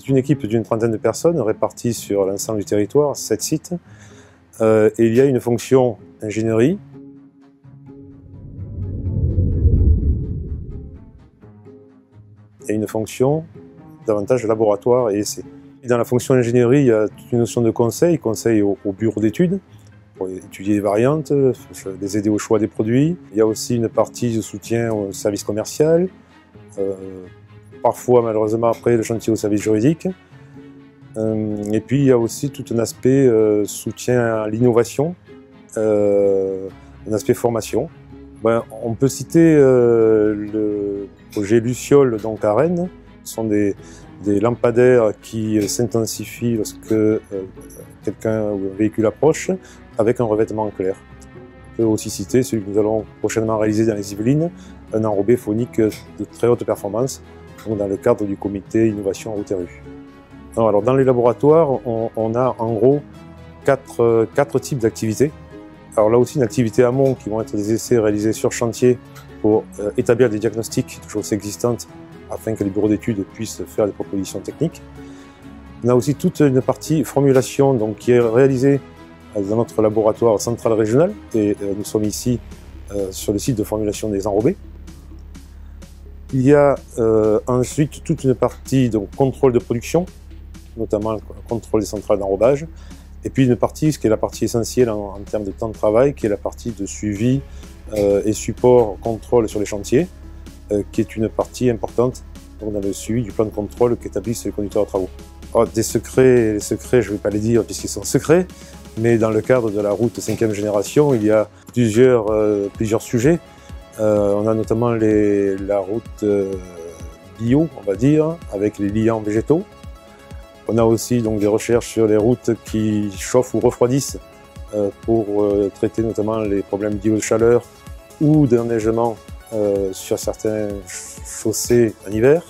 C'est une équipe d'une trentaine de personnes réparties sur l'ensemble du territoire, 7 sites. Et il y a une fonction ingénierie. Et une fonction davantage laboratoire et essai. Et dans la fonction ingénierie, il y a toute une notion de conseil au bureau d'études, pour étudier les variantes, les aider au choix des produits. Il y a aussi une partie de soutien au service commercial, parfois malheureusement après le chantier au service juridique. Et puis il y a aussi tout un aspect soutien à l'innovation, un aspect formation. On peut citer le projet Luciole donc à Rennes. Ce sont des lampadaires qui s'intensifient lorsque quelqu'un ou un véhicule approche avec un revêtement clair. On peut aussi citer celui que nous allons prochainement réaliser dans les Yvelines, un enrobé phonique de très haute performance, donc dans le cadre du comité Innovation Route et Rue. Alors dans les laboratoires, on a en gros quatre types d'activités. Alors là aussi une activité amont qui vont être des essais réalisés sur chantier pour établir des diagnostics de choses existantes afin que les bureaux d'études puissent faire des propositions techniques. On a aussi toute une partie formulation donc, qui est réalisée dans notre laboratoire central régional et nous sommes ici sur le site de formulation des enrobés. Il y a ensuite toute une partie donc, contrôle de production, notamment le contrôle des centrales d'enrobage, et puis une partie, ce qui est la partie essentielle en termes de temps de travail, qui est la partie de suivi et support contrôle sur les chantiers, qui est une partie importante donc, dans le suivi du plan de contrôle qu'établissent les conducteurs de travaux. Alors, les secrets, je ne vais pas les dire puisqu'ils sont secrets, mais dans le cadre de la route 5e génération, il y a plusieurs sujets. On a notamment la route bio, on va dire, avec les liants végétaux. On a aussi donc, des recherches sur les routes qui chauffent ou refroidissent pour traiter notamment les problèmes d'îlots de chaleur ou d'enneigement sur certains chaussées en hiver.